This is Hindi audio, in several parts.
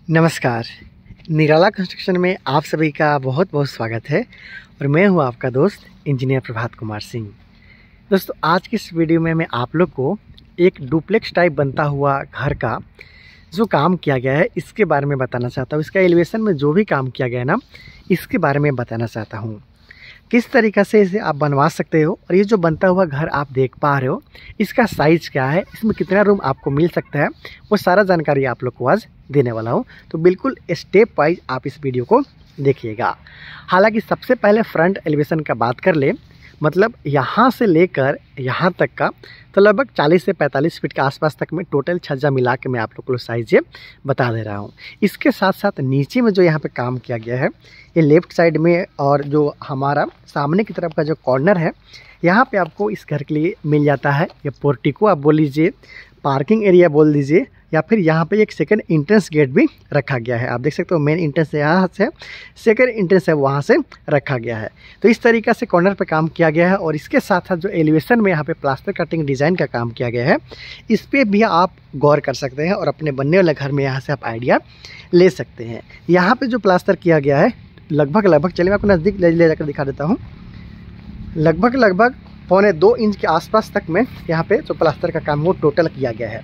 नमस्कार। निराला कंस्ट्रक्शन में आप सभी का बहुत बहुत स्वागत है और मैं हूं आपका दोस्त इंजीनियर प्रभात कुमार सिंह। दोस्तों, आज की इस वीडियो में मैं आप लोग को एक डुप्लेक्स टाइप बनता हुआ घर का जो काम किया गया है इसके बारे में बताना चाहता हूं। इसका एलिवेशन में जो भी काम किया गया है ना, इसके बारे में बताना चाहता हूं। किस तरीक़ा से इसे आप बनवा सकते हो और ये जो बनता हुआ घर आप देख पा रहे हो इसका साइज़ क्या है, इसमें कितना रूम आपको मिल सकता है, वो सारा जानकारी आप लोग को आज देने वाला हूँ। तो बिल्कुल स्टेप वाइज आप इस वीडियो को देखिएगा। हालांकि सबसे पहले फ्रंट एलिवेशन का बात कर ले, मतलब यहाँ से लेकर यहाँ तक का तो लगभग 40 से 45 फीट के आसपास तक में टोटल छज्जा मिला के मैं आप लोग को साइज़ ये बता दे रहा हूँ। इसके साथ साथ नीचे में जो यहाँ पे काम किया गया है ये लेफ़्ट साइड में और जो हमारा सामने की तरफ का जो कॉर्नर है यहाँ पे आपको इस घर के लिए मिल जाता है ये पोर्टिको आप बोल लीजिए, पार्किंग एरिया बोल दीजिए, या फिर यहाँ पे एक सेकंड एंट्रेंस गेट भी रखा गया है। आप देख सकते हो मेन एंट्रेंस यहाँ से, सेकंड एंट्रेंस है वहाँ से रखा गया है। तो इस तरीक़ा से कॉर्नर पे काम किया गया है। और इसके साथ साथ जो एलिवेशन में यहाँ पे प्लास्टर कटिंग डिज़ाइन का काम किया गया है इस पर भी आप गौर कर सकते हैं और अपने बनने वाले घर में यहाँ से आप आइडिया ले सकते हैं। यहाँ पर जो प्लास्टर किया गया है लगभग चलिए मैं आपको नज़दीक ले जाकर दिखा देता हूँ। लगभग 1.25 इंच के आसपास तक में यहाँ पे जो प्लास्टर का काम वो टोटल किया गया है।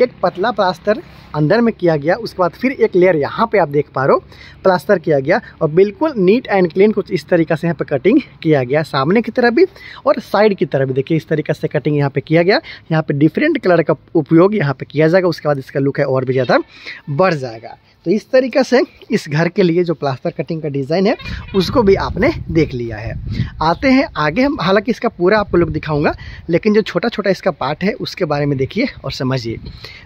एक पतला प्लास्टर अंदर में किया गया, उसके बाद फिर एक लेयर यहाँ पे आप देख पा रहे हो प्लास्टर किया गया और बिल्कुल नीट एंड क्लीन कुछ इस तरीक़ा से यहाँ पे कटिंग किया गया, सामने की तरफ भी और साइड की तरफ भी देखिए इस तरीक़ा से कटिंग यहाँ पे किया गया। यहाँ पे डिफरेंट कलर का उपयोग यहाँ पे किया जाएगा, उसके बाद इसका लुक है और भी ज़्यादा बढ़ जाएगा। तो इस तरीक़ा से इस घर के लिए जो प्लास्टर कटिंग का डिज़ाइन है उसको भी आपने देख लिया है। आते हैं आगे, हम हालांकि इसका पूरा आपको लुक दिखाऊंगा, लेकिन जो छोटा छोटा इसका पार्ट है उसके बारे में देखिए और समझिए।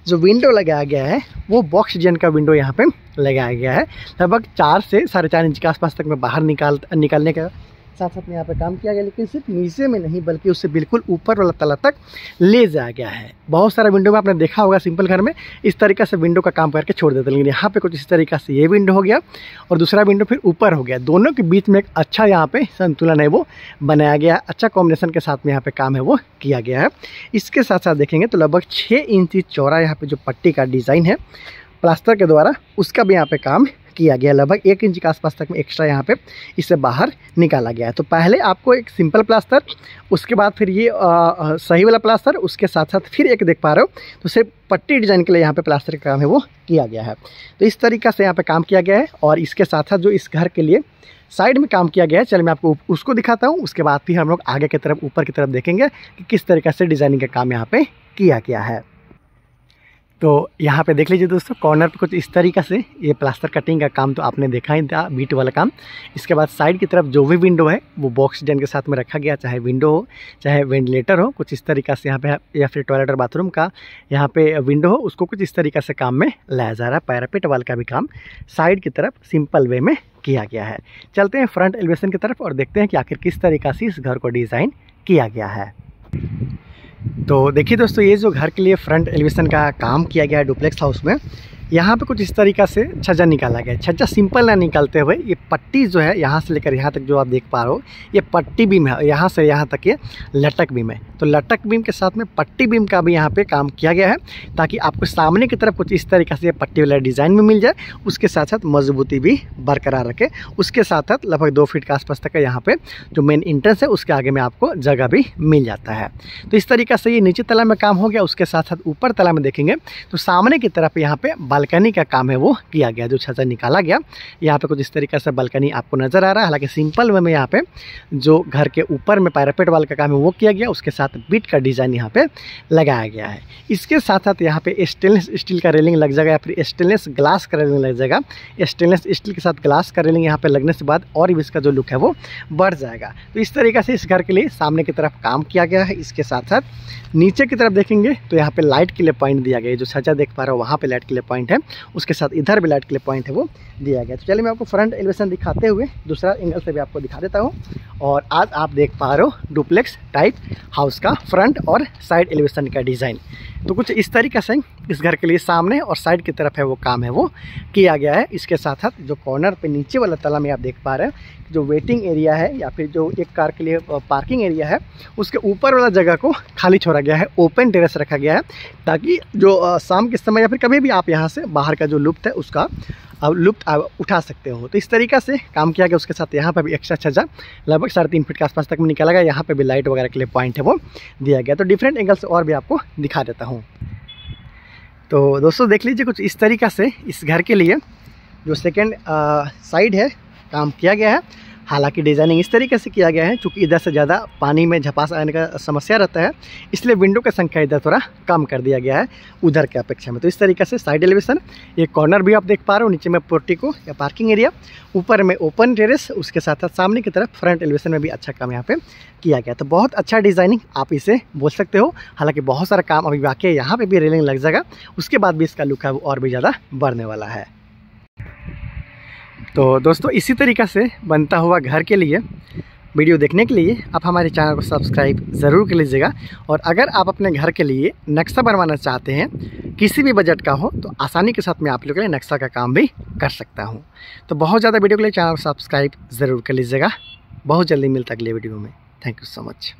जो विंडो लगाया गया है वो बॉक्स डिजाइन का विंडो यहाँ पे लगाया गया है। लगभग 4 से 4.5 इंच के आसपास तक में बाहर निकालने का साथ साथ में यहाँ पे काम किया गया, लेकिन सिर्फ नीचे में नहीं बल्कि उससे बिल्कुल ऊपर वाला तला तक ले जाया गया है। बहुत सारा विंडो में आपने देखा होगा सिंपल घर में इस तरीक़ा से विंडो का काम करके छोड़ देते हैं, लेकिन यहाँ पे कुछ इस तरीक़ा से ये विंडो हो गया और दूसरा विंडो फिर ऊपर हो गया। दोनों के बीच में एक अच्छा यहाँ पे संतुलन है वो बनाया गया, अच्छा कॉम्बिनेशन के साथ में यहाँ पे काम है वो किया गया है। इसके साथ साथ देखेंगे तो लगभग 6 इंच चौड़ा यहाँ पे जो पट्टी का डिज़ाइन है प्लास्टर के द्वारा उसका भी यहाँ पे काम किया गया। लगभग 1 इंच के आसपास तक में एक्स्ट्रा यहाँ पे इसे बाहर निकाला गया है। तो पहले आपको एक सिंपल प्लास्टर, उसके बाद फिर ये सही वाला प्लास्टर, उसके साथ साथ फिर एक देख पा रहे हो तो सिर्फ पट्टी डिज़ाइन के लिए यहाँ पे प्लास्टर का काम है वो किया गया है। तो इस तरीक़ा से यहाँ पे काम किया गया है। और इसके साथ साथ जो इस घर के लिए साइड में काम किया गया है, चलिए मैं आपको उसको दिखाता हूँ। उसके बाद फिर हम लोग आगे की तरफ ऊपर की तरफ देखेंगे कि किस तरीक़ा से डिज़ाइनिंग का काम यहाँ पे किया गया है। तो यहाँ पे देख लीजिए दोस्तों, कॉर्नर पे कुछ इस तरीक़ा से ये प्लास्टर कटिंग का काम तो आपने देखा ही था, बीट वाला काम। इसके बाद साइड की तरफ जो भी विंडो है वो बॉक्स डिजाइन के साथ में रखा गया, चाहे विंडो हो चाहे वेंटिलेटर हो, कुछ इस तरीक़ा से यहाँ पे, या फिर टॉयलेट और बाथरूम का यहाँ पे विंडो हो उसको कुछ इस तरीक़ा से काम में लाया जा रहा है। पैरापेट वाल का भी काम साइड की तरफ सिंपल वे में किया गया है। चलते हैं फ्रंट एलिवेशन की तरफ और देखते हैं कि आखिर किस तरीक़ा से इस घर को डिज़ाइन किया गया है। तो देखिए दोस्तों, ये जो घर के लिए फ्रंट एलिवेशन का काम किया गया है डुप्लेक्स हाउस में, यहाँ पे कुछ इस तरीक़ा से छज्जा निकाला गया है। छज्जा सिंपल ना निकालते हुए ये पट्टी जो है यहाँ से लेकर यहाँ तक जो आप देख पा रहे हो ये पट्टी बीम है, यहाँ से यहाँ तक ये लटक बीम है। तो लटक बीम के साथ में पट्टी बीम का भी यहाँ पे काम किया गया है ताकि आपको सामने की तरफ कुछ इस तरीक़ा से पट्टी वाला डिज़ाइन में मिल जाए, उसके साथ साथ मजबूती भी बरकरार रखे। उसके साथ साथ लगभग 2 फीट के आसपास तक का यहाँ पे जो मेन इंट्रेंस है उसके आगे में आपको जगह भी मिल जाता है। तो इस तरीक़ा से ये नीचे तला में काम हो गया। उसके साथ साथ ऊपर तला में देखेंगे तो सामने की तरफ यहाँ पे बालकनी का काम है वो किया गया, जो छज्जा निकाला गया। यहाँ पे कुछ इस तरीके से बालकनी आपको नजर आ रहा है। हालांकि सिंपल वे में यहाँ पे जो घर के ऊपर में पैरापेट वाल का काम है वो किया गया, उसके साथ बीट का डिजाइन यहाँ पे लगाया गया है। इसके साथ साथ यहाँ पे स्टेनलेस स्टील का रेलिंग लग जाएगा या फिर स्टेनलेस ग्लास का रेलिंग लग जाएगा। स्टेनलेस स्टील के साथ ग्लास का रेलिंग यहाँ पे लगने से बाद और भी इसका जो लुक है वो बढ़ जाएगा। तो इस तरीके से इस घर के लिए सामने की तरफ काम किया गया है। इसके साथ साथ नीचे की तरफ देखेंगे तो यहाँ पे लाइट के लिए पॉइंट दिया गया है, जो छज्जा देख पा रहे हो वहाँ पे लाइट के लिए पॉइंट है, उसके साथ इधर भी लाइट के लिए पॉइंट है वो दिया गया। तो चलिए मैं आपको फ्रंट एलिवेशन दिखाते हुए दूसरा एंगल से भी आपको दिखा देता हूँ और आज आप देख पा रहे हो डुप्लेक्स टाइप हाउस का फ्रंट और साइड एलिवेशन का डिज़ाइन। तो कुछ इस तरीके से इस घर के लिए सामने और साइड की तरफ है वो काम है वो किया गया है। इसके साथ साथ जो कॉर्नर पे नीचे वाला तला में आप देख पा रहे हैं जो वेटिंग एरिया है या फिर जो एक कार के लिए पार्किंग एरिया है उसके ऊपर वाला जगह को खाली छोड़ा गया है, ओपन टेरेस रखा गया है ताकि जो शाम के समय या फिर कभी भी आप यहाँ से बाहर का जो लुत्फ है उसका लुत्फ उठा सकते हो। तो इस तरीक़े से काम किया गया। उसके साथ यहाँ पर भी एक्स्ट्रा छज्जा लगभग 3.5 फीट के आसपास तक में निकाला गया। यहाँ पे भी लाइट वगैरह के लिए पॉइंट है वो दिया गया। तो डिफरेंट एंगल से और भी आपको दिखा देता हूँ। तो दोस्तों देख लीजिए कुछ इस तरीक़ा से इस घर के लिए जो सेकेंड साइड है काम किया गया है। हालांकि डिज़ाइनिंग इस तरीके से किया गया है क्योंकि इधर से ज़्यादा पानी में झपास आने का समस्या रहता है, इसलिए विंडो की संख्या इधर थोड़ा कम कर दिया गया है उधर के अपेक्षा में। तो इस तरीके से साइड एलिवेशन, एक कॉर्नर भी आप देख पा रहे हो, नीचे में पोर्टिको या पार्किंग एरिया, ऊपर में ओपन टेरेस, उसके साथ साथ सामने की तरफ फ्रंट एलिवेशन में भी अच्छा काम यहाँ पे किया गया। तो बहुत अच्छा डिज़ाइनिंग आप इसे बोल सकते हो। हालाँकि बहुत सारा काम अभी बाकी है, यहाँ पर भी रेलिंग लग जाएगा, उसके बाद भी इसका लुक है वो और भी ज़्यादा बढ़ने वाला है। तो दोस्तों इसी तरीक़े से बनता हुआ घर के लिए वीडियो देखने के लिए आप हमारे चैनल को सब्सक्राइब ज़रूर कर लीजिएगा। और अगर आप अपने घर के लिए नक्शा बनवाना चाहते हैं किसी भी बजट का हो तो आसानी के साथ मैं आप लोगों के लिए नक्शा का काम भी कर सकता हूं। तो बहुत ज़्यादा वीडियो के लिए चैनल को सब्सक्राइब ज़रूर कर लीजिएगा। बहुत जल्दी मिलता अगले वीडियो में। Thank you so much.